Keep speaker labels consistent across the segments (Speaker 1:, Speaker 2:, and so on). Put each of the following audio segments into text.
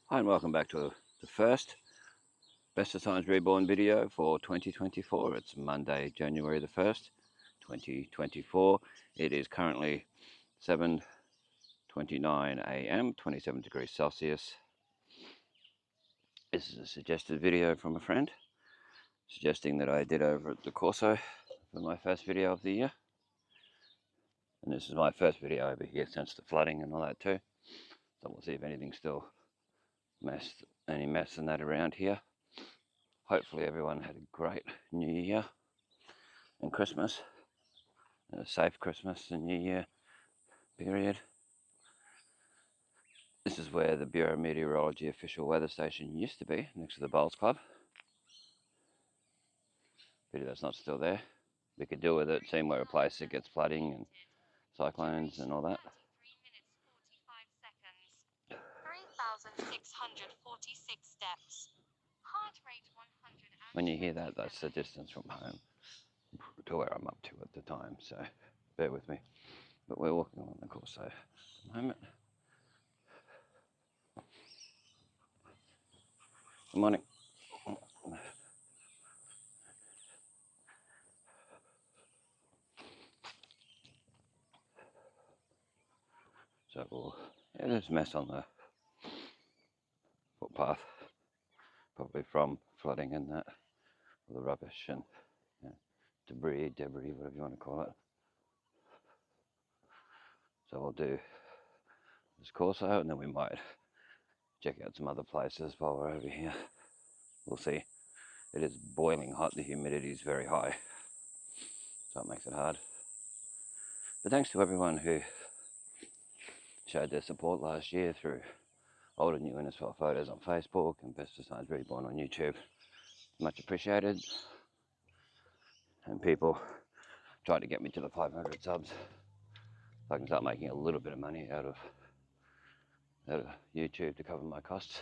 Speaker 1: Hi and welcome back to the first Bestestimes Reborn video for 2024. It's Monday, January the 1st, 2024. It is currently 7:29 a.m., 27 degrees Celsius. This is a suggested video from a friend suggesting that I did over at the Corso for my first video of the year. And this is my first video over here since the flooding and all that too. So we'll see if anything's still any mess and that around here. Hopefully everyone had a great New Year and Christmas, and a safe Christmas and New Year period. This is where the Bureau of Meteorology official weather station used to be, next to the Bowls Club. Pity that's not still there. We could deal with it, seeing where a place that gets flooding and cyclones and all that.
Speaker 2: 3,646 steps. Heart rate 100.
Speaker 1: When you hear that, that's the distance from home to where I'm up to at the time, so bear with me. But we're walking along the Corso at the moment. Good morning. So yeah, there's a mess on the footpath, probably from flooding and that, all the rubbish and debris, whatever you want to call it. So we'll do this Corso and then we might check out some other places while we're over here. We'll see. It is boiling hot, the humidity is very high, so it makes it hard. But thanks to everyone who showed their support last year through old and new Innisfail photos on Facebook and Bestestimes Reborn on YouTube. Much appreciated. And people tried to get me to the 500 subs so I can start making a little bit of money out of YouTube to cover my costs.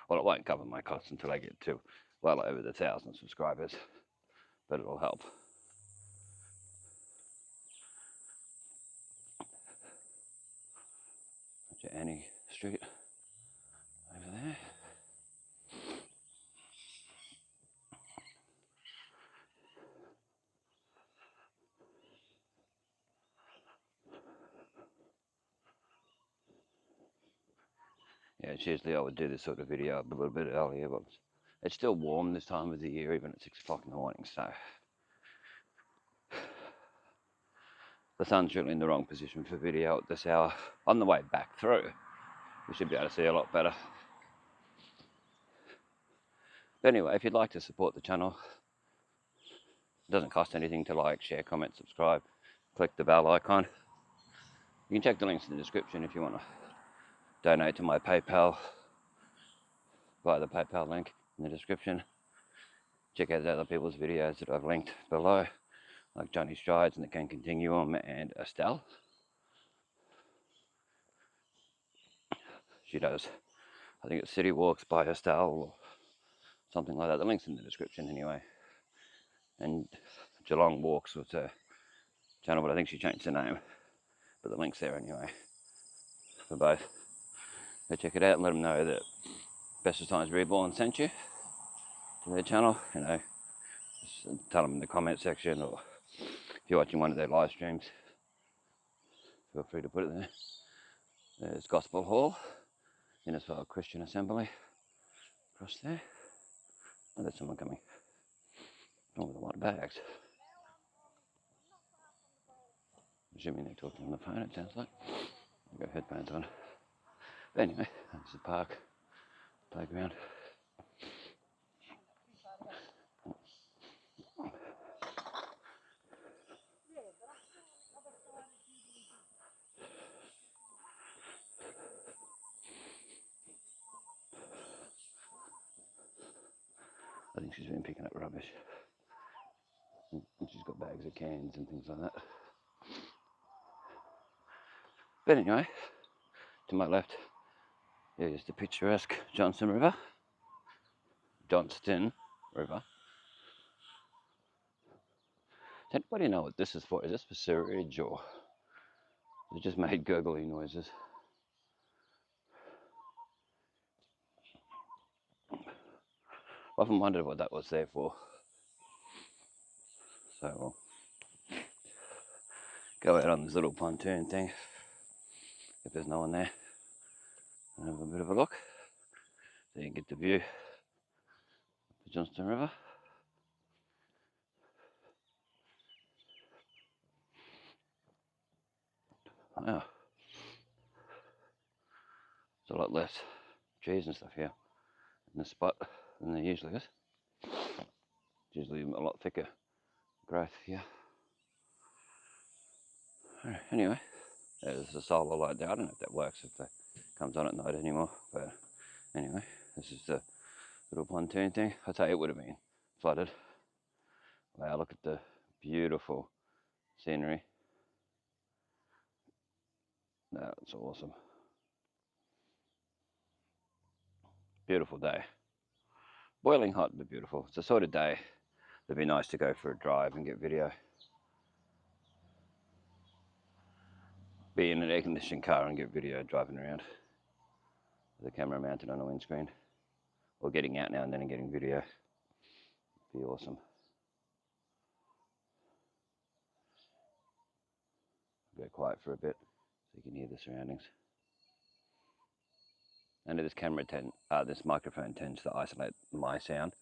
Speaker 1: Well, it won't cover my costs until I get to well over the 1,000 subscribers, but it'll help. Annie Street over there. Yeah, it's usually I would do this sort of video a little bit earlier, but it's still warm this time of the year, even at 6 o'clock in the morning, so the sun's really in the wrong position for video at this hour. On the way back through, we should be able to see a lot better. But anyway, if you'd like to support the channel, it doesn't cost anything to like, share, comment, subscribe, click the bell icon. You can check the links in the description if you want to donate to my PayPal via the PayPal link in the description. Check out other people's videos that I've linked below, like Johnny Strides and the Can Continuum and Estelle. She does, I think it's City Walks by Estelle or something like that. The link's in the description anyway. And Geelong Walks was her channel, but I think she changed the name. But the link's there anyway for both. Go check it out and let them know that Bestestimes Reborn sent you to their channel. You know, just tell them in the comment section, or if you're watching one of their live streams, feel free to put it there. There's Gospel Hall, Innisfail Christian Assembly, across there. Oh, there's someone coming. Oh, with a lot of bags. Assuming they're talking on the phone, it sounds like. I've got headphones on. But anyway, that's the park, playground. I think she's been picking up rubbish. And she's got bags of cans and things like that. But anyway, to my left, here's the picturesque Johnston River. Does anybody know what this is for? Is this for sewerage or it just made gurgly noises? often wondered what that was there for. So we'll go out on this little pontoon thing if there's no one there and have a bit of a look so you can get the view of the Johnston River. Wow, there's a lot less trees and stuff here in this spot than there usually is. It's usually a lot thicker growth here. Right, anyway, there's a solar light there. I don't know if that works, if that comes on at night anymore, but anyway, this is the little pontoon thing. I tell you, it would have been flooded. Wow, look at the beautiful scenery. That's awesome. Beautiful day. Boiling hot but beautiful. It's the sort of day that'd be nice to go for a drive and get video. Be in an air conditioned car and get video driving around with the camera mounted on a windscreen. Or getting out now and then and getting video. Be awesome. Go quiet for a bit so you can hear the surroundings. And this microphone tends to isolate my sound.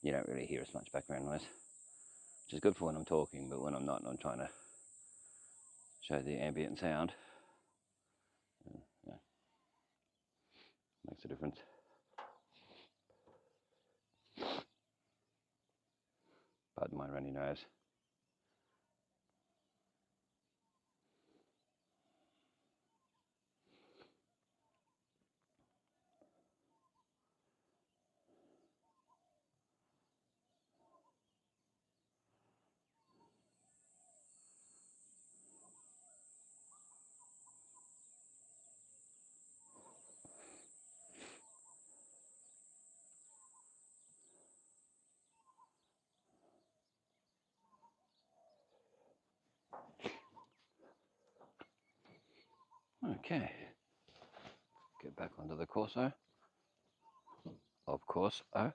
Speaker 1: You don't really hear as much background noise, which is good for when I'm talking, but when I'm not and I'm trying to show the ambient sound, yeah, makes a difference. Pardon my runny nose. Okay, get back onto the Corso. Of course, that's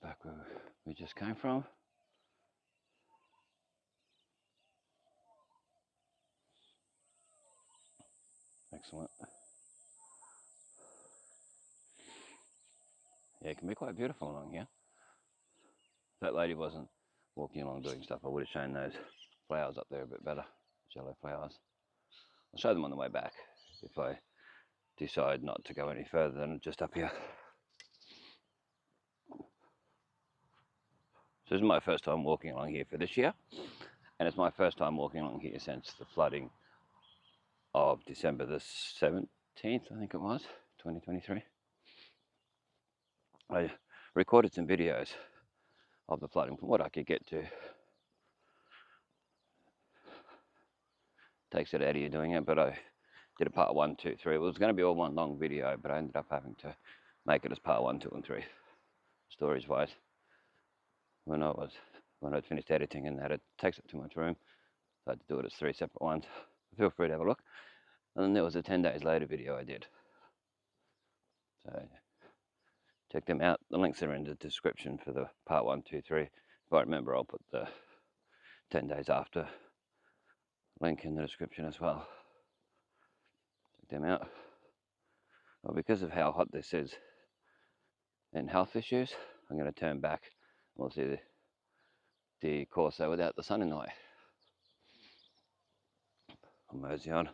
Speaker 1: back where we just came from. Excellent. Yeah, it can be quite beautiful along here. If that lady wasn't walking along doing stuff, I would have shown those flowers up there a bit better, yellow flowers. I'll show them on the way back if I decide not to go any further than just up here. So this is my first time walking along here for this year, and it's my first time walking along here since the flooding of December the 17th, I think it was, 2023. I recorded some videos of the flooding from what I could get to. Takes it out of you doing it, but I did a part 1, 2, 3. It was going to be all one long video, but I ended up having to make it as part 1, 2, and 3, stories wise. When I'd finished editing and that, it takes up too much room, so I had to do it as 3 separate ones. Feel free to have a look. And then there was a 10 days later video I did. So check them out. The links are in the description for the part 1, 2, 3. If I remember, I'll put the 10 days after link in the description as well. Check them out. Well, because of how hot this is and health issues, I'm going to turn back and we'll see the Corso without the sun in the way. I'll mosey on.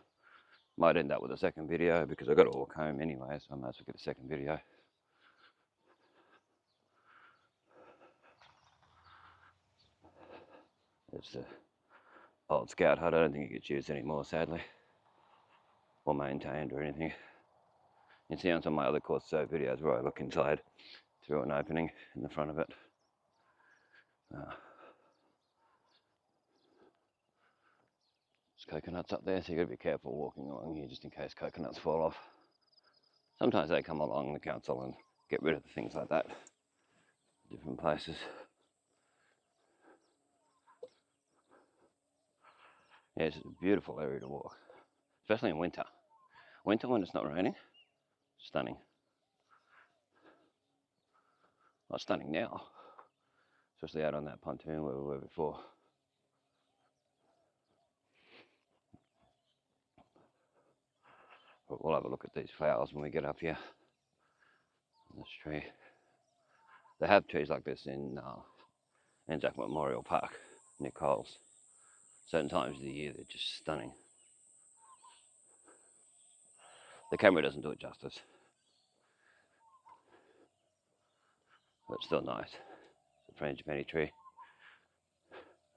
Speaker 1: Might end up with a second video because I've got to walk home anyway, so I might as well get a second video. It's the old scout hut. I don't think it gets used anymore, sadly, or maintained or anything. You can see on some of my other Corso videos where I look inside through an opening in the front of it. There's coconuts up there, so you've got to be careful walking along here just in case coconuts fall off. Sometimes they come along the council and get rid of things like that. Different places. Yeah, it's a beautiful area to walk, especially in winter. Winter when it's not raining, stunning. Not stunning now, especially out on that pontoon where we were before. But we'll have a look at these flowers when we get up here on this tree. They have trees like this in Anzac Memorial Park near Coles. Certain times of the year they're just stunning. The camera doesn't do it justice, but still nice. The frangipani tree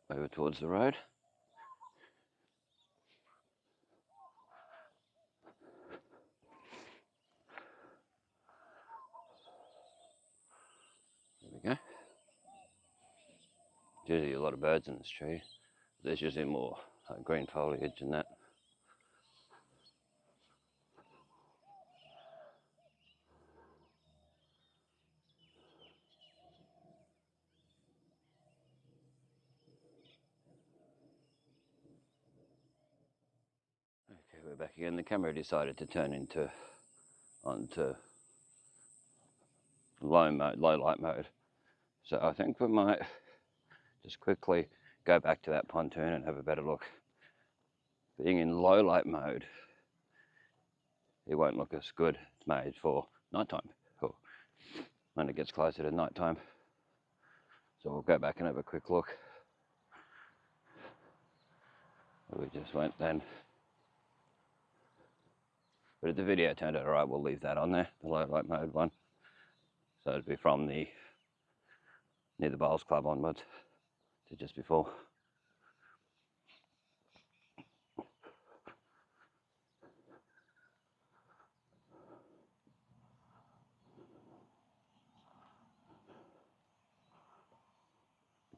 Speaker 1: over towards the road. There we go. There's usually a lot of birds in this tree. There's usually more green foliage and that. Okay, we're back again. The camera decided to turn onto low light mode. So I think we might just quickly go back to that pontoon and have a better look. Being in low light mode, it won't look as good. It's made for nighttime, or when it gets closer to nighttime. So we'll go back and have a quick look. We just went then. But if the video turned out alright, we'll leave that on there, the low light mode one. So it'd be from near the Bowls Club onwards to just before.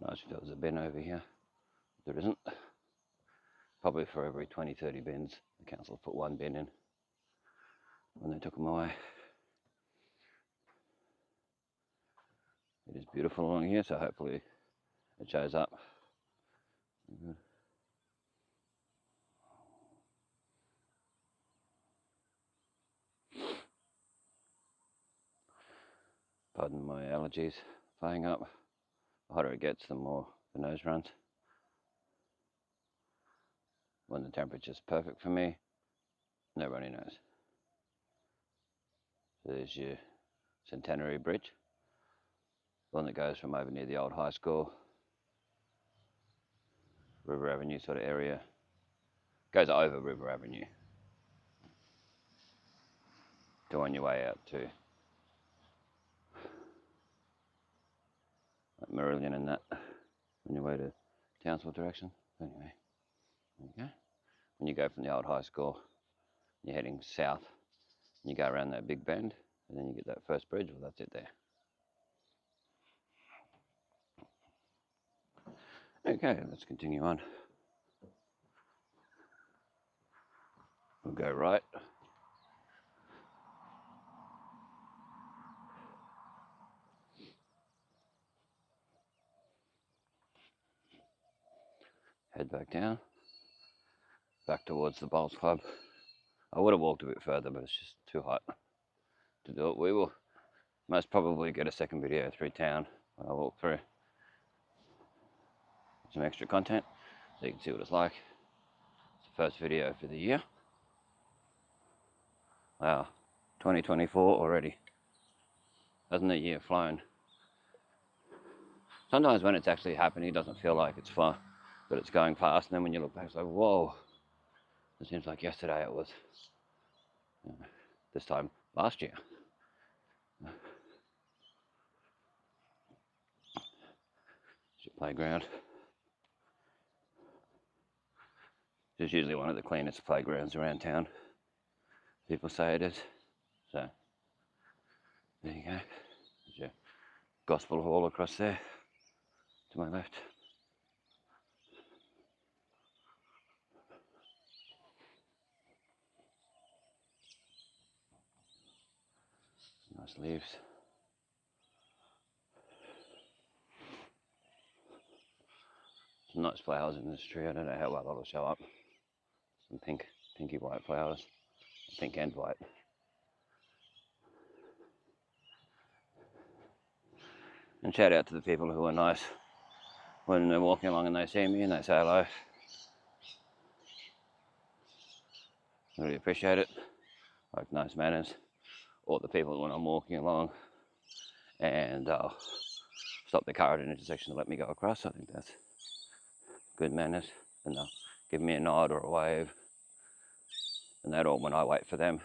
Speaker 1: Nice if there was a bin over here. There isn't. Probably for every 20-30 bins, the council put one bin in when they took them away. It is beautiful along here, so hopefully it shows up. Good. Pardon my allergies playing up. The hotter it gets, the more the nose runs. When the temperature's perfect for me, no runny nose. So there's your Centenary Bridge, the one that goes from over near the old high school, River Avenue sort of area, goes over River Avenue to on your way out to like Marillion and that, on your way to Townsville direction. Anyway, there you go. When you go from the old high school, you're heading south, and you go around that big bend, and then you get that first bridge. Well, that's it there. Okay, let's continue on. We'll go right. Head back down, back towards the Bowls Club. I would have walked a bit further, but it's just too hot to do it. We will most probably get a second video through town when I walk through. Some extra content so you can see what it's like. It's the first video for the year. Wow, 2024 already. Hasn't the year flown? Sometimes when it's actually happening, it doesn't feel like it's far, but it's going fast. And then when you look back, it's like, whoa. It seems like yesterday it was this time last year. It's your playground. It's usually one of the cleanest playgrounds around town. People say it is. So, there you go. There's your gospel hall across there to my left. Nice leaves. Some nice flowers in this tree. I don't know how well that'll show up. Some pinky white flowers. Pink and white. And shout out to the people who are nice when they're walking along and they see me and they say hello. Really appreciate it. Like nice manners. Or the people when I'm walking along and stop the car at an intersection to let me go across. I think that's good manners. And they'll give me a nod or a wave. And that all when I wait for them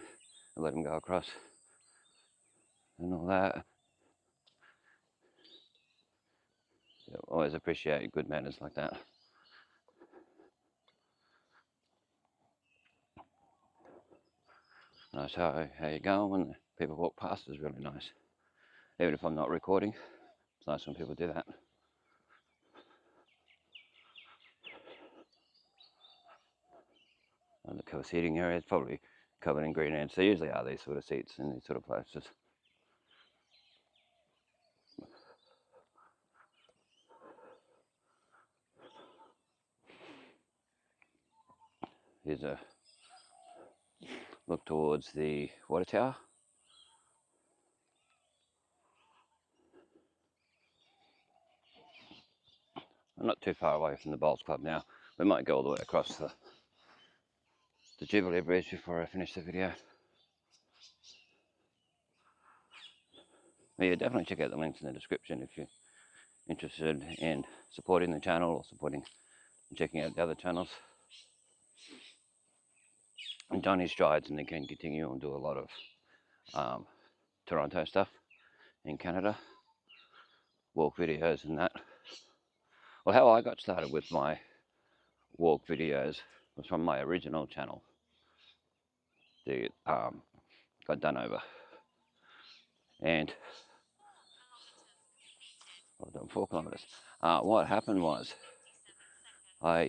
Speaker 1: and let them go across. And all that. Yeah, always appreciate good manners like that. Nice how you going when people walk past is really nice. Even if I'm not recording, it's nice when people do that. And the cover seating area is probably covered in green ants. There usually are these sort of seats in these sort of places. Here's a look towards the water tower. I'm not too far away from the bowls club now. We might go all the way across the Jubilee Bridge before I finish the video. But yeah, definitely check out the links in the description if you're interested in supporting the channel or supporting and checking out the other channels. And Johnny strides and they can continue and do a lot of Toronto stuff in Canada, walk videos and that. Well, how I got started with my walk videos was from my original channel that got done over. And I've done 4 kilometers. What happened was I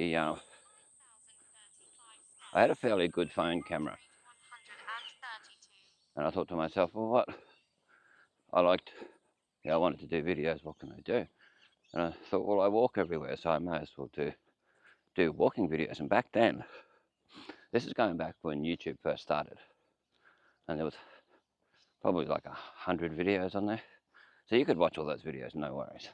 Speaker 1: had a fairly good phone camera. And I thought to myself, well, what? I wanted to do videos, what can I do? And I thought, well, I walk everywhere, so I may as well do walking videos. And back then, this is going back when YouTube first started. And there was probably like 100 videos on there. So you could watch all those videos, no worries.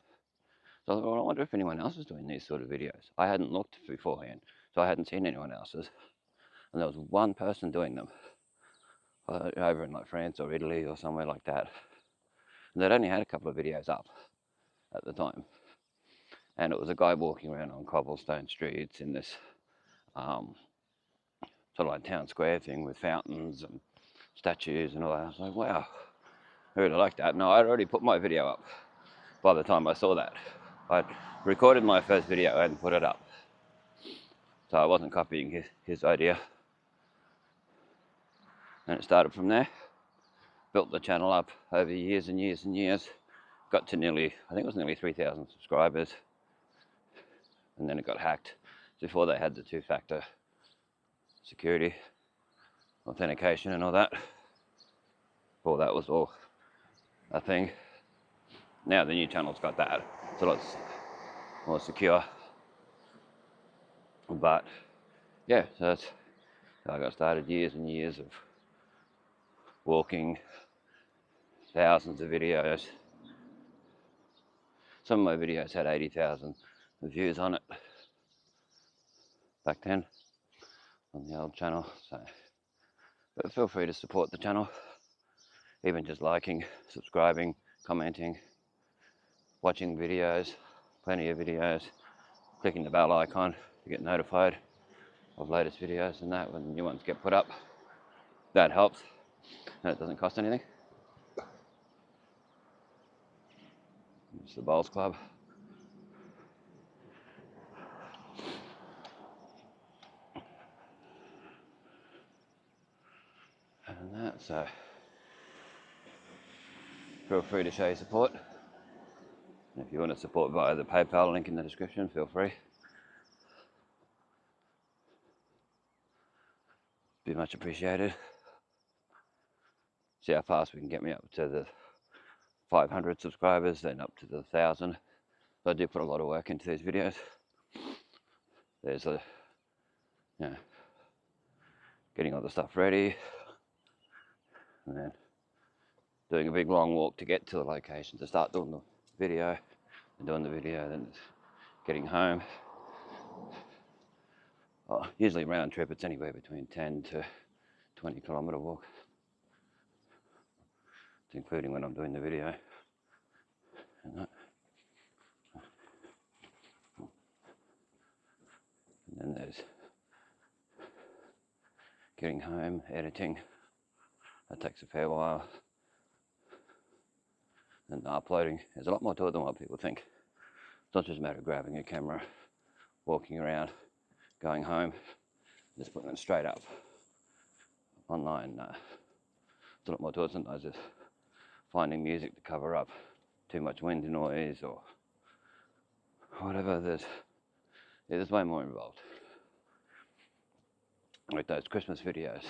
Speaker 1: So I thought, well, I wonder if anyone else is doing these sort of videos. I hadn't looked beforehand, so I hadn't seen anyone else's. And there was one person doing them over in like France or Italy or somewhere like that. And they'd only had a couple of videos up at the time. And it was a guy walking around on cobblestone streets in this sort of like town square thing with fountains and statues and all that. I was like, wow, I really like that. No, I'd already put my video up by the time I saw that. I'd recorded my first video and put it up. So I wasn't copying his idea. And it started from there. Built the channel up over years and years and years. Got to nearly, I think it was nearly 3,000 subscribers. And then it got hacked before they had the 2-factor security authentication and all that. Before that was all a thing. Now the new channel's got that. It's a lot more secure. But yeah, so that's how I got started. Years and years of walking, thousands of videos. Some of my videos had 80,000 views on it back then on the old channel. So, but feel free to support the channel, even just liking, subscribing, commenting, watching videos, plenty of videos, clicking the bell icon to get notified of latest videos and that when new ones get put up. That helps, and it doesn't cost anything. It's the Bowls Club. And that, so feel free to show your support. And if you want to support via the PayPal link in the description, feel free. Be much appreciated. See how fast we can get me up to the 500 subscribers, then up to the 1,000. So I do put a lot of work into these videos. There's getting all the stuff ready, and then doing a big long walk to get to the location to start doing video, and doing the video, then it's getting home. Usually round trip, it's anywhere between 10 to 20 kilometre walk. It's including when I'm doing the video. And then there's getting home, editing. That takes a fair while. And uploading. There's a lot more to it than what people think. It's not just a matter of grabbing a camera, walking around, going home, just putting it straight up online. It's a lot more to it. Sometimes it's finding music to cover up too much wind noise or whatever. There's way more involved. Like those Christmas videos.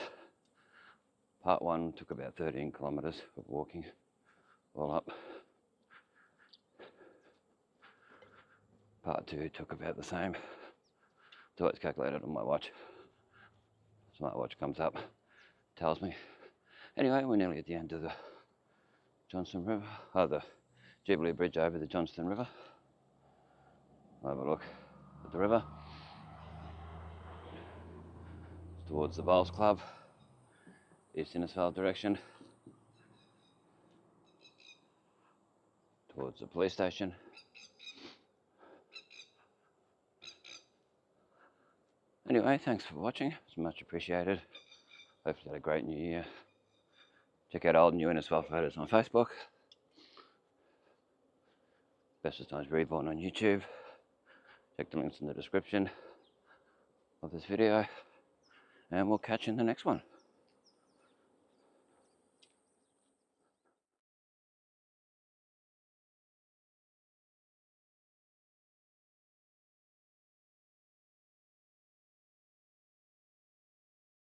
Speaker 1: Part 1 took about 13 kilometres of walking all up. Part 2 took about the same. So it's calculated on my watch. Smartwatch comes up, tells me. Anyway, we're nearly at the end of the Johnston River, the Jubilee Bridge over the Johnston River. Have a look at the river. It's towards the Bowls Club, East Innisfail direction. Towards the police station. Anyway, thanks for watching. It's much appreciated. Hopefully you had a great new year. Check out old and new Innisfail photos on Facebook. Bestestimes Reborn on YouTube. Check the links in the description of this video. And we'll catch you in the next one.